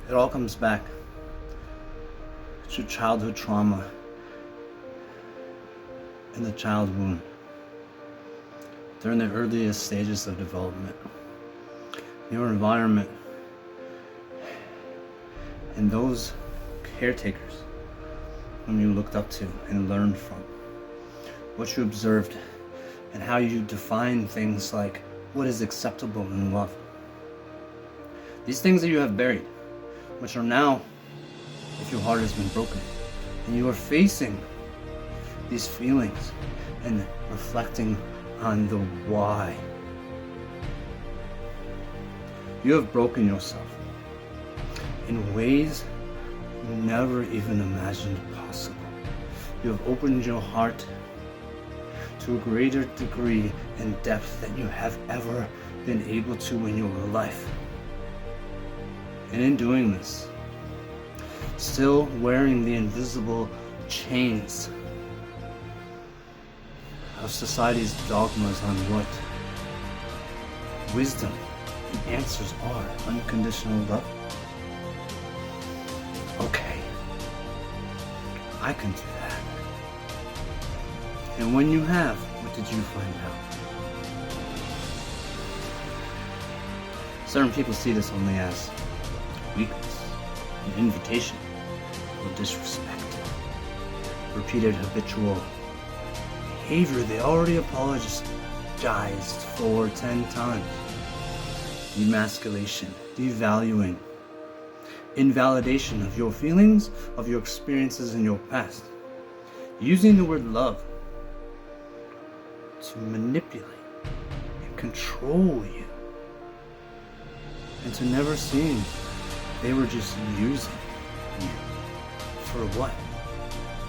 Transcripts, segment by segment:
It all comes back to childhood trauma in the child womb during the earliest stages of development. Your environment and those caretakers whom you looked up to and learned from, what you observed, and how you define things like what is acceptable in love. These things that you have buried, which are now, if your heart has been broken, and you are facing these feelings and reflecting on the why. You have broken yourself in ways you never even imagined possible. You have opened your heart to a greater degree and depth than you have ever been able to in your life. And in doing this, still wearing the invisible chains of society's dogmas on what wisdom and answers are, unconditional love. Okay, I can do that. And when you have, what did you find out? Certain people see this only as weakness, an invitation, or disrespect. Repeated habitual behavior they already apologized for 10 times. Demasculation, devaluing, invalidation of your feelings, of your experiences in your past. Using the word love to manipulate and control you. And to never seeing they were just using you. For what?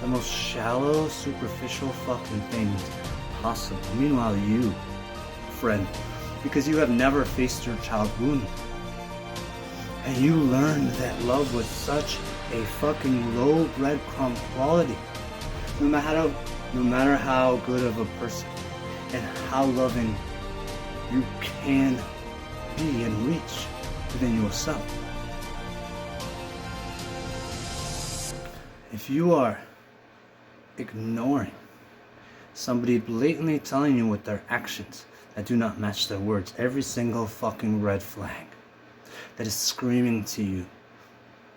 The most shallow, superficial fucking things possible. Meanwhile, you, friend, because you have never faced your child wound, and you learned that love was such a fucking low breadcrumb quality. No matter how good of a person and how loving you can be and reach within yourself. If you are ignoring somebody blatantly telling you with their actions that do not match their words, every single fucking red flag that is screaming to you,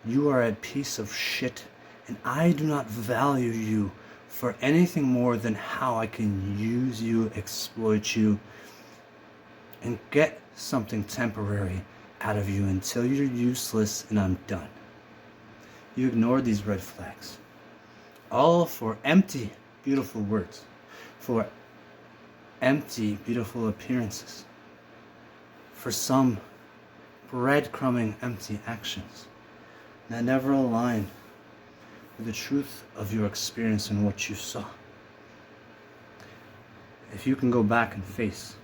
you are a piece of shit, and I do not value you for anything more than how I can use you, exploit you, and get something temporary out of you until you're useless and I'm done. You ignore these red flags, all for empty, beautiful words, for empty, beautiful appearances, for some breadcrumbing, empty actions that never align with the truth of your experience and what you saw. If you can go back and face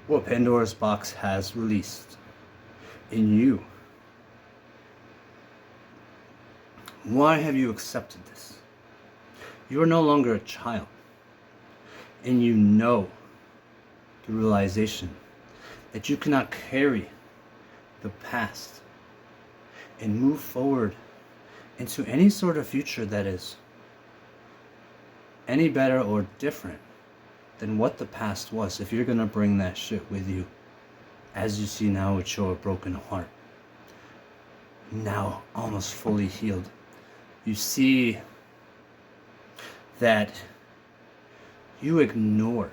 what Pandora's box has released in you, why have you accepted this? You are no longer a child, and you know the realization that you cannot carry the past and move forward into any sort of future that is any better or different than what the past was, if you're gonna bring that shit with you, as you see now with your broken heart, now almost fully healed. You see that you ignored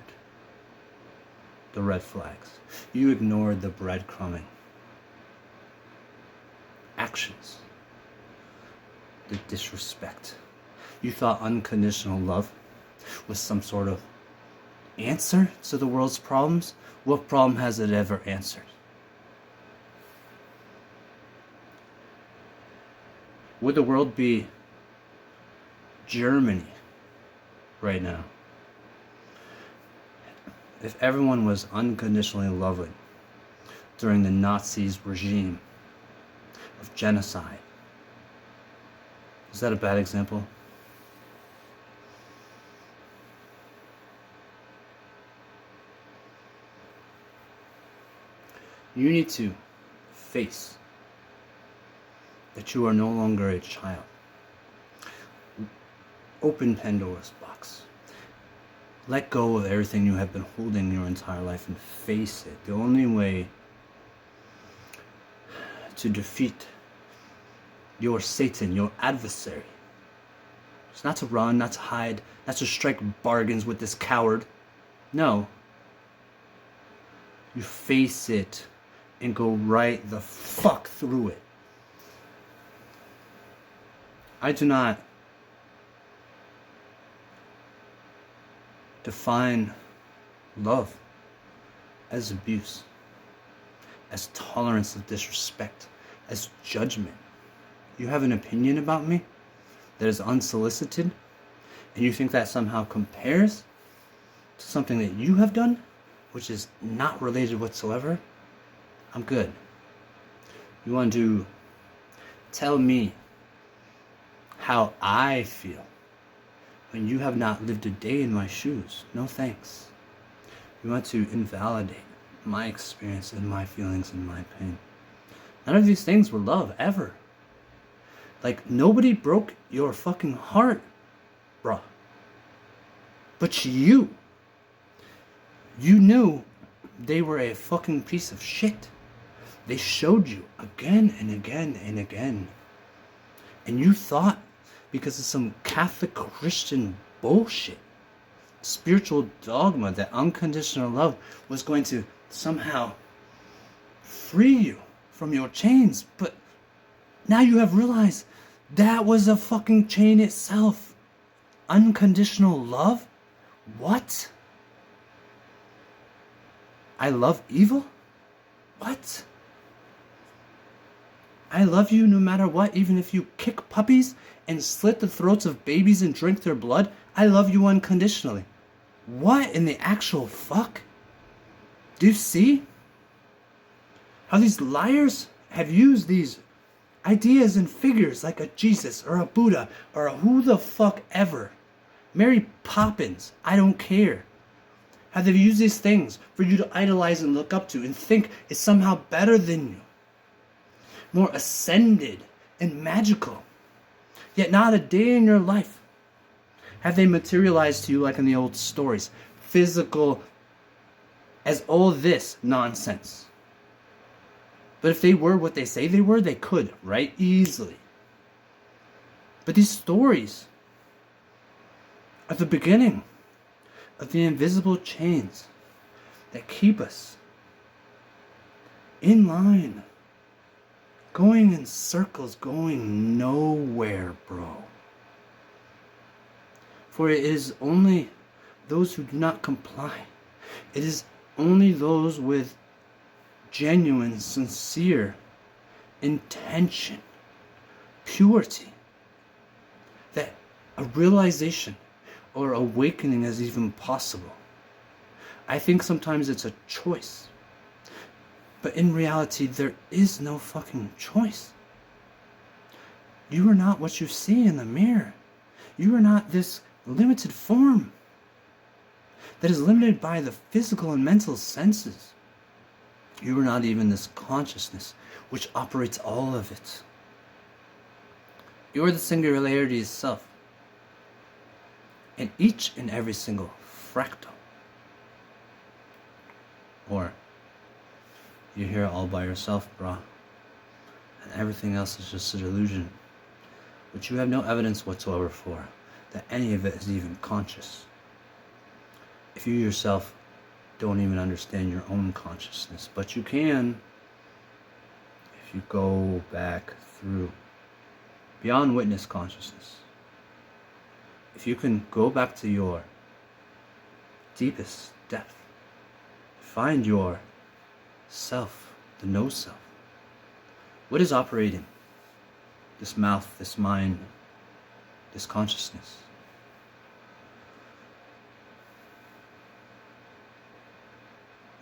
the red flags. You ignored the breadcrumbing actions, the disrespect. You thought unconditional love was some sort of answer to the world's problems. What problem has it ever answered? Would the world be Germany right now if everyone was unconditionally loving during the Nazis' regime of genocide? Is that a bad example? You need to face that you are no longer a child. Open Pandora's box. Let go of everything you have been holding your entire life and face it. The only way to defeat your Satan, your adversary, is not to run, not to hide, not to strike bargains with this coward. No. You face it and go right the fuck through it. I do not define love as abuse, as tolerance of disrespect, as judgment. You have an opinion about me that is unsolicited, and you think that somehow compares to something that you have done, which is not related whatsoever, I'm good. You want to tell me how I feel when you have not lived a day in my shoes? No thanks. You want to invalidate my experience and my feelings and my pain. None of these things were love, ever. Like, nobody broke your fucking heart, bruh. But you knew they were a fucking piece of shit. They showed you again and again and again. And you thought, because of some Catholic Christian bullshit, spiritual dogma, that unconditional love was going to somehow free you from your chains. But now you have realized that was a fucking chain itself. Unconditional love? What? I love evil? What? I love you no matter what, even if you kick puppies and slit the throats of babies and drink their blood. I love you unconditionally. What in the actual fuck? Do you see how these liars have used these ideas and figures like a Jesus or a Buddha or a who the fuck ever? Mary Poppins, I don't care. How they've used these things for you to idolize and look up to and think is somehow better than you, more ascended and magical. Yet not a day in your life have they materialized to you like in the old stories, physical as all this nonsense. But if they were what they say they were, they could, right? Easily. But these stories are the beginning of the invisible chains that keep us in line, going in circles, going nowhere, bro. For it is only those who do not comply. It is only those with genuine, sincere intention, purity, that a realization or awakening is even possible. I think sometimes it's a choice. But in reality, there is no fucking choice. You are not what you see in the mirror. You are not this limited form that is limited by the physical and mental senses. You are not even this consciousness which operates all of it. You are the singularity itself. In each and every single fractal. Or you're here all by yourself, brah. And everything else is just a delusion, which you have no evidence whatsoever for, that any of it is even conscious. If you yourself don't even understand your own consciousness, but you can if you go back through beyond witness consciousness. If you can go back to your deepest depth, find your self, the no self. What is operating this mouth, this mind, this consciousness?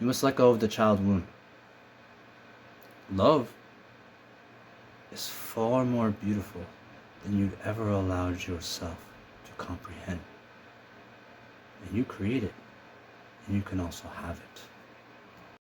You must let go of the child wound. Love is far more beautiful than you've ever allowed yourself to comprehend. And you create it, and you can also have it.